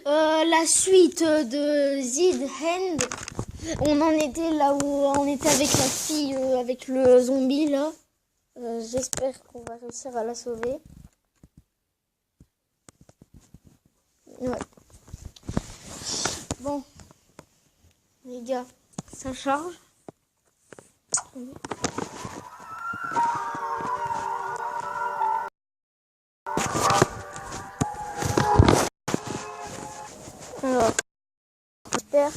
La suite de Zid End. On en était là où on était avec la fille, avec le zombie là. J'espère qu'on va réussir à la sauver. Ouais. Bon, les gars, ça charge. Alors, j'espère.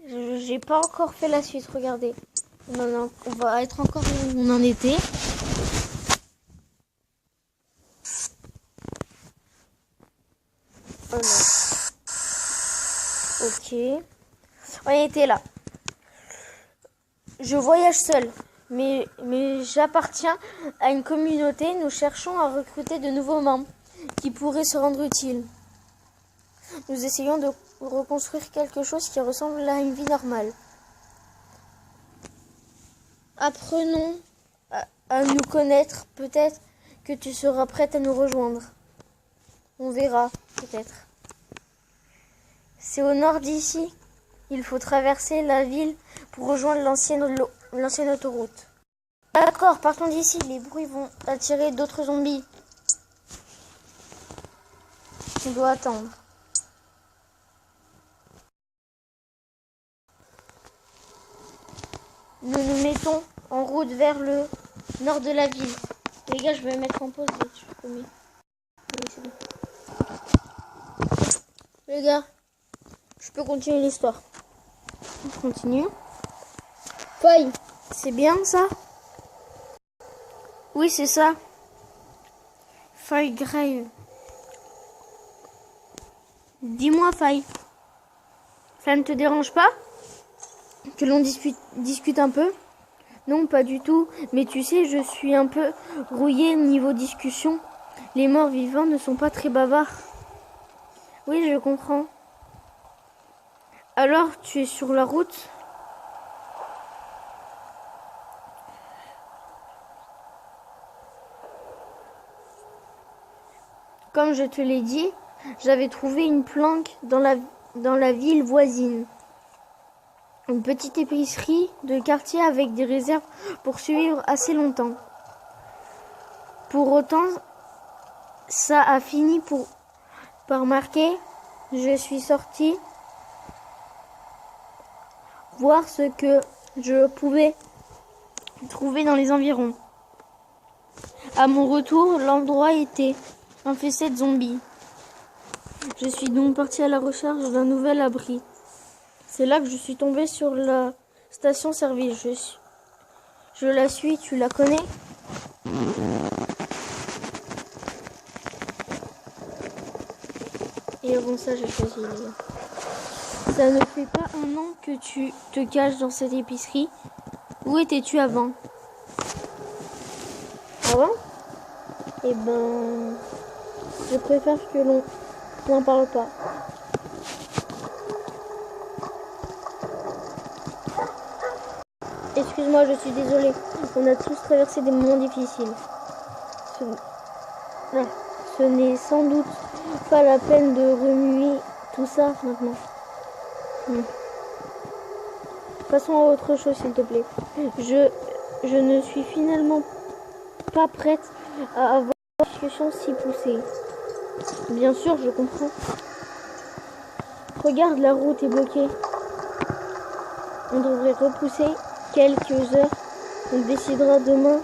J'ai pas encore fait la suite, regardez. On va être encore où on en était. Oh non. Ok. On était là. Je voyage seul, mais j'appartiens à une communauté. Nous cherchons à recruter de nouveaux membres qui pourraient se rendre utiles. Nous essayons de reconstruire quelque chose qui ressemble à une vie normale. Apprenons à nous connaître. Peut-être que tu seras prête à nous rejoindre. On verra, peut-être. C'est au nord d'ici. Il faut traverser la ville pour rejoindre l'ancienne autoroute. D'accord, partons d'ici. Les bruits vont attirer d'autres zombies. On doit attendre. Nous nous mettons en route vers le nord de la ville. Les gars, je vais mettre en pause, je promets. Oui, c'est bon. Les gars, je peux continuer l'histoire. On continue. Faille, c'est bien ça? Oui, c'est ça. Faille grave. Dis-moi, Faille. Ça ne te dérange pas que l'on discute un peu? Non, pas du tout. Mais tu sais, je suis un peu rouillée niveau discussion. Les morts vivants ne sont pas très bavards. Oui, je comprends. Alors, tu es sur la route? Comme je te l'ai dit, j'avais trouvé une planque dans la ville voisine. Une petite épicerie de quartier avec des réserves pour survivre assez longtemps. Pour autant, ça a fini par marquer. Je suis sortie voir ce que je pouvais trouver dans les environs. À mon retour, l'endroit était infesté de zombies. Je suis donc partie à la recherche d'un nouvel abri. C'est là que je suis tombée sur la station-service. Je la suis, tu la connais? Et avant ça, j'ai choisi les gars. Ça ne fait pas un an que tu te caches dans cette épicerie. Où étais-tu avant? Avant? Eh ben, je préfère que l'on n'en parle pas. Excuse-moi, je suis désolée. On a tous traversé des moments difficiles. Ce n'est sans doute pas la peine de remuer tout ça maintenant. Passons à autre chose, s'il te plaît. Je ne suis finalement pas prête à avoir une discussion si poussée. Bien sûr, je comprends. Regarde, la route est bloquée. On devrait repousser quelques heures. On décidera demain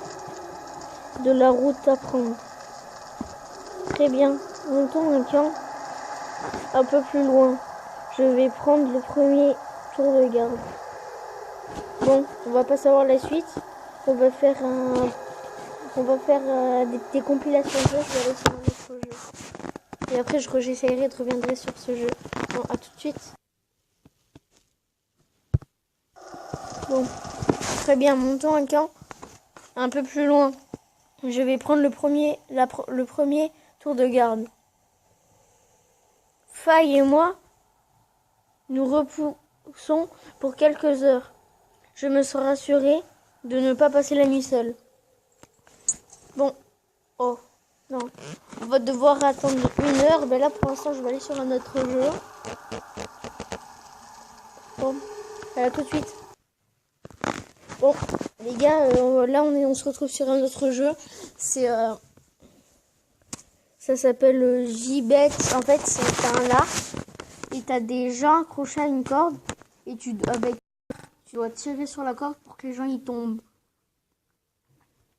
de la route à prendre. Très bien. Montons un camp un peu plus loin. Je vais prendre le premier tour de garde. Bon, on va pas savoir la suite. On va faire des compilations de jeux. Je vais réussir un autre jeu. Et après, j'essaierai de reviendrai sur ce jeu. Bon, à tout de suite. Bon, très bien. Montons un camp un peu plus loin. Je vais prendre le premier tour de garde. Faille et moi, nous repoussons pour quelques heures. Je me serai rassurée de ne pas passer la nuit seule. Bon. Oh. Non. On va devoir attendre 1 heure. Ben là, pour l'instant, je vais aller sur un autre jeu. Bon, à tout de suite. Bon, les gars, là, on se retrouve sur un autre jeu. C'est... ça s'appelle JBet. En fait, c'est un là. Et t'as des gens accrochés à une corde. Et tu dois tirer sur la corde pour que les gens y tombent.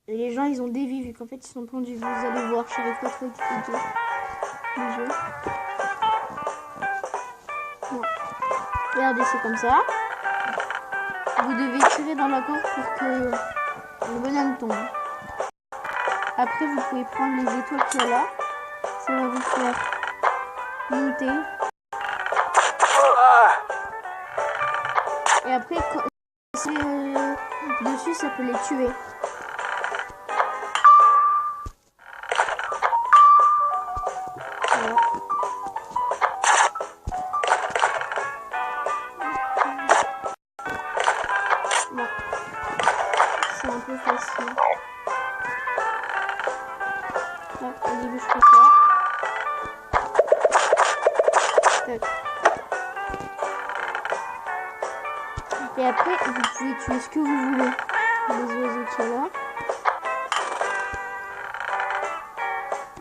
Et les gens, ils ont des vies, vu qu'en fait, ils sont pendus. Vous allez voir, je n'arrive pas trop expliquer le jeu. Bon. Regardez, c'est comme ça. Vous devez tirer dans la corde pour que le bonhomme tombe. Après, vous pouvez prendre les étoiles qu'il y a là. Ça va vous faire monter. Et après, quand c'est dessus, ça peut les tuer. Voilà. Bon. C'est un peu facile. Là, au début, je fais ça. Tac. Et après, vous pouvez tuer ce que vous voulez. Les oiseaux qu'il y a là.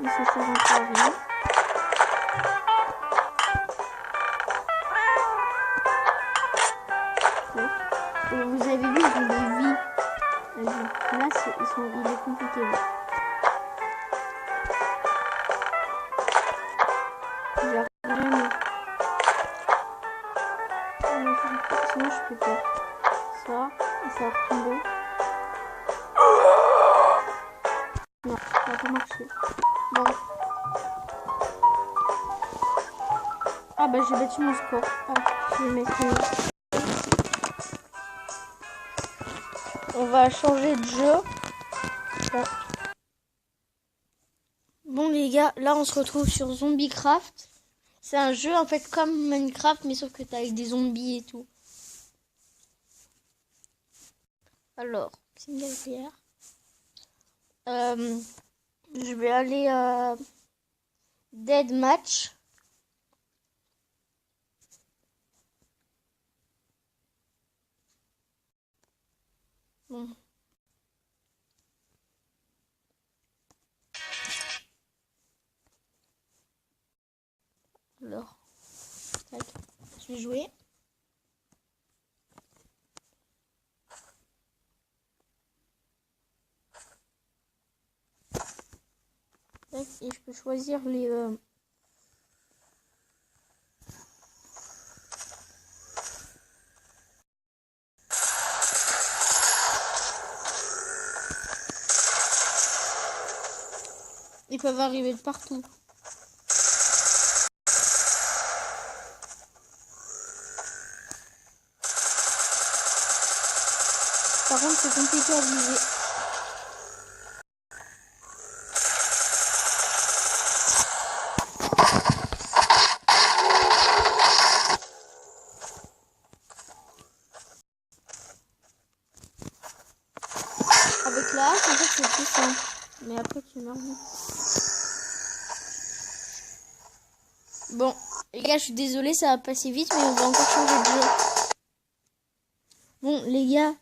Et ça sert encore à rien. Et vous avez vu, ils ont des vies. Là, il est compliqué. Là. J'arrive jamais. Sinon, je peux faire ça. Et ça va retomber. Non, ça va pas marcher. Bon. Ah bah j'ai battu mon score. Ah, je vais mettre On va changer de jeu. Bon. Bon les gars, là on se retrouve sur Zombiecraft. C'est un jeu en fait comme Minecraft mais sauf que t'as avec des zombies et tout. Alors, single player. Je vais aller à Deathmatch. Bon. Alors, tac. Je vais jouer. Tac, et je peux choisir les... Ils peuvent arriver de partout. Par contre, c'est compliqué à viser. Avec la hache, en fait, c'est plus simple. Mais après, tu meurs vite. Bon, les gars, je suis désolée, ça va passer vite, mais on va encore changer de jeu. Bon, les gars,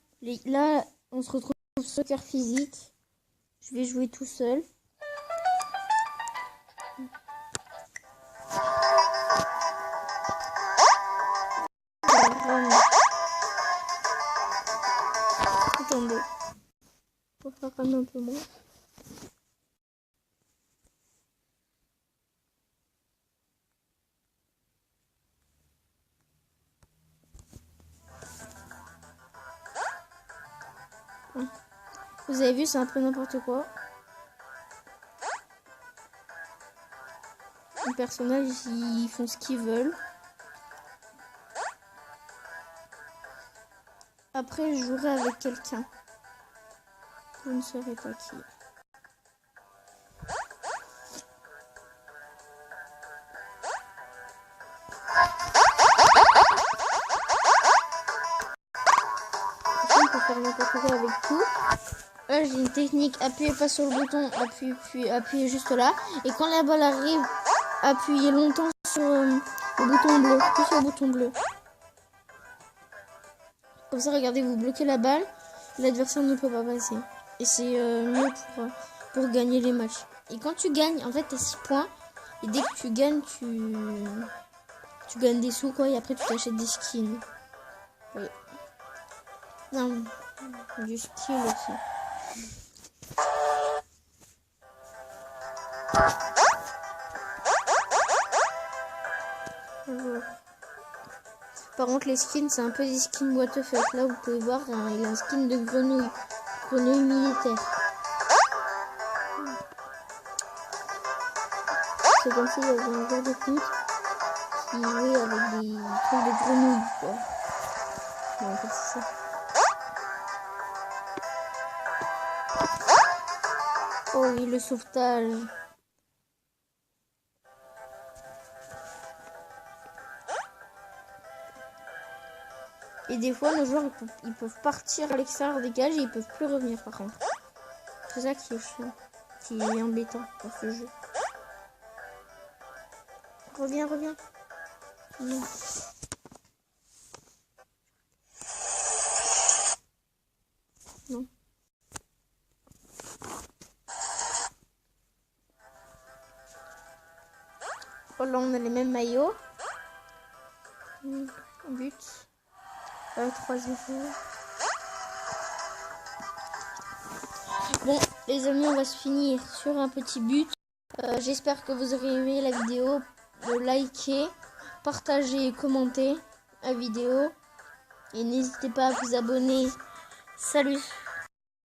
là, on se retrouve au soccer physique. Je vais jouer tout seul. Attendez. On va faire quand même un peu moins. Vous avez vu, c'est un peu n'importe quoi. Les personnages, ils font ce qu'ils veulent. Après, je jouerai avec quelqu'un. Je ne saurais pas qui. On peut faire n'importe quoi avec tout. Là, j'ai une technique. Appuyez pas sur le bouton, puis appuyez juste là. Et quand la balle arrive, appuyez longtemps sur le bouton bleu. Puis sur le bouton bleu. Comme ça, regardez, vous bloquez la balle. L'adversaire ne peut pas passer. Et c'est mieux pour gagner les matchs. Et quand tu gagnes, en fait, t'as 6 points. Et dès que tu gagnes, tu gagnes des sous, quoi. Et après, tu t'achètes des skins. Oui. Non, du skill aussi. Par contre, les skins, c'est un peu des skins what the fuck. Là, vous pouvez voir, hein, il a un skin de grenouille. Grenouille militaire. C'est comme s'il y avait un joueur de foot qui jouait avec des trucs de grenouille, quoi. Bon, en fait, c'est ça. Oh oui, le sauvetage. Et des fois, nos joueurs, ils peuvent partir à l'extérieur des cages et ils peuvent plus revenir, par contre. C'est ça qui est chiant, qui est embêtant dans ce jeu. Reviens. Non. Non. Oh là, on a les mêmes maillots. But. 3-0. Bon, les amis, on va se finir sur un petit but. J'espère que vous aurez aimé la vidéo. Likez, partagez et commentez la vidéo. Et n'hésitez pas à vous abonner. Salut!